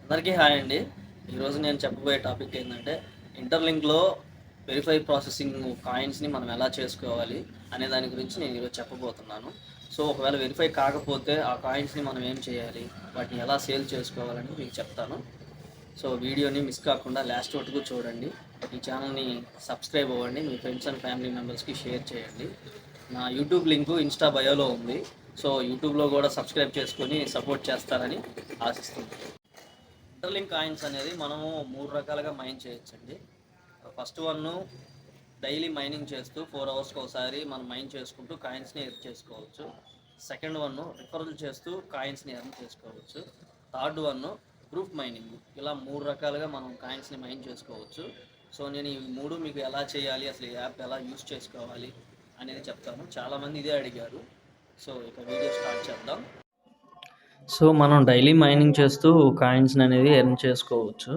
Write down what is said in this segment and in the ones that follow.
అందరికీ హాయ్ అండి. ఈరోజు నేను చెప్పబోయే టాపిక్ ఏంటంటే ఇంటర్లింక్లో వెరిఫై ప్రాసెసింగ్ కాయిన్స్ని మనం ఎలా చేసుకోవాలి అనే దాని గురించి నేను ఈరోజు చెప్పబోతున్నాను. సో ఒకవేళ వెరిఫై కాకపోతే ఆ కాయిన్స్ని మనం ఏం చేయాలి, వాటిని ఎలా సేల్ చేసుకోవాలని మీకు చెప్తాను. సో వీడియోని మిస్ కాకుండా లాస్ట్ వరకు చూడండి. ఈ ఛానల్ని సబ్స్క్రైబ్ అవ్వండి, మీ ఫ్రెండ్స్ అండ్ ఫ్యామిలీ మెంబర్స్కి షేర్ చేయండి. నా యూట్యూబ్ లింకు ఇన్స్టా బయోలో ఉంది. సో యూట్యూబ్లో కూడా సబ్స్క్రైబ్ చేసుకొని సపోర్ట్ చేస్తారని ఆశిస్తున్నాను. ఇంటర్లింక్ కాయిన్స్ అనేది మనము 3 రకాలుగా మైన్ చేయొచ్చండి. ఫస్ట్ వన్ డైలీ మైనింగ్ చేస్తూ 4 అవర్స్కి ఒకసారి మనం మైన్ చేసుకుంటూ కాయిన్స్ని ఎర్న్ చేసుకోవచ్చు. సెకండ్ వన్ రిఫరల్ చేస్తూ కాయిన్స్ని ఎర్న్ చేసుకోవచ్చు. Third one group mining. ఇలా 3 రకాలుగా మనం కాయిన్స్ని మైన్ చేసుకోవచ్చు. సో నేను ఈ 3 మీకు ఎలా చేయాలి, అసలు ఈ యాప్ ఎలా యూస్ చేసుకోవాలి అనేది చెప్తాను. చాలామంది ఇదే అడిగారు. సో ఇక వీడియో స్టార్ట్ చేద్దాం. సో మనం డైలీ మైనింగ్ చేస్తూ కాయిన్స్ అనేది ఎర్న్ చేసుకోవచ్చు.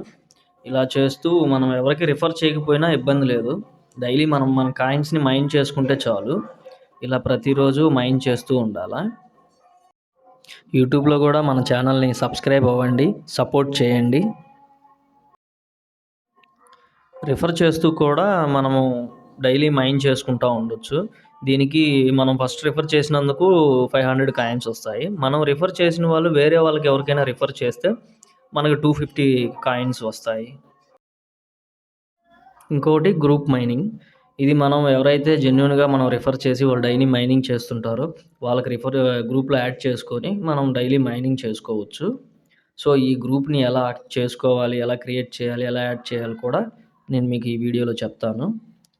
ఇలా చేస్తూ మనం ఎవరికి రిఫర్ చేయకపోయినా ఇబ్బంది లేదు. డైలీ మనం మన కాయిన్స్ని మైన్ చేసుకుంటే చాలు. ఇలా ప్రతిరోజు మైన్ చేస్తూ ఉండాలా. యూట్యూబ్లో కూడా మన ఛానల్ని సబ్స్క్రైబ్ అవ్వండి, సపోర్ట్ చేయండి. రిఫర్ చేస్తూ కూడా మనము డైలీ మైన్ చేసుకుంటూ ఉండొచ్చు. దీనికి మనం ఫస్ట్ రిఫర్ చేసినందుకు 500 కాయిన్స్ వస్తాయి. మనం రిఫర్ చేసిన వాళ్ళు వేరే వాళ్ళకి ఎవరికైనా రిఫర్ చేస్తే మనకు 250 కాయిన్స్ వస్తాయి. ఇంకోటి గ్రూప్ మైనింగ్. ఇది మనం ఎవరైతే జెన్యూన్గా మనం రిఫర్ చేసి వాళ్ళు డైలీ మైనింగ్ చేస్తుంటారో వాళ్ళకి గ్రూప్లో యాడ్ చేసుకొని మనం డైలీ మైనింగ్ చేసుకోవచ్చు. సో ఈ గ్రూప్ని ఎలా చేసుకోవాలి, ఎలా క్రియేట్ చేయాలి, ఎలా యాడ్ చేయాలి కూడా నేను మీకు ఈ వీడియోలో చెప్తాను,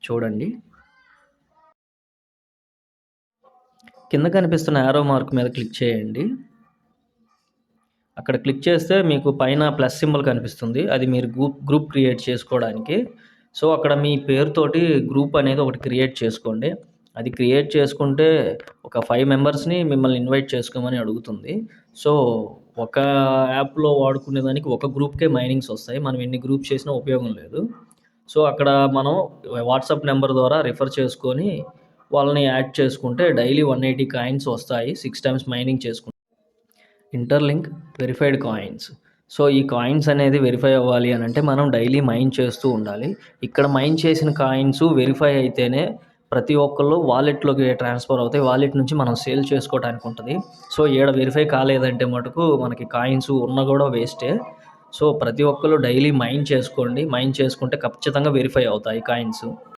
చూడండి. కింద కనిపిస్తున్న యారో మార్క్ మీద క్లిక్ చేయండి. అక్కడ క్లిక్ చేస్తే మీకు పైన ప్లస్ సింబల్ కనిపిస్తుంది. అది మీరు గ్రూప్ క్రియేట్ చేసుకోవడానికి. సో అక్కడ మీ పేరుతోటి గ్రూప్ అనేది ఒకటి క్రియేట్ చేసుకోండి. అది క్రియేట్ చేసుకుంటే ఒక 5 మెంబర్స్ని మిమ్మల్ని ఇన్వైట్ చేసుకోమని అడుగుతుంది. సో ఒక యాప్లో వాడుకునే దానికి ఒక గ్రూప్కే మైనింగ్స్ వస్తాయి. మనం ఎన్ని గ్రూప్స్ చేసినా ఉపయోగం లేదు. సో అక్కడ మనం వాట్సాప్ నెంబర్ ద్వారా రిఫర్ చేసుకొని వాళ్ళని యాడ్ చేసుకుంటే డైలీ 180 కాయిన్స్ వస్తాయి. 6 టైమ్స్ మైనింగ్ చేసుకుంటే. Interlink verified coins. సో ఈ కాయిన్స్ అనేది వెరిఫై అవ్వాలి అని అంటే మనం డైలీ మైన్ చేస్తూ ఉండాలి. ఇక్కడ మైన్ చేసిన కాయిన్స్ వెరిఫై అయితేనే ప్రతి ఒక్కళ్ళు వాలెట్లోకి ట్రాన్స్ఫర్ అవుతాయి. వాలెట్ నుంచి మనం సేల్ చేసుకోవడానికి ఉంటుంది. సో ఈడ వెరిఫై కాలేదంటే మటుకు మనకి కాయిన్స్ ఉన్న కూడా వేస్టే. సో ప్రతి ఒక్కళ్ళు డైలీ మైన్ చేసుకోండి. మైన్ చేసుకుంటే ఖచ్చితంగా వెరిఫై అవుతాయి కాయిన్స్.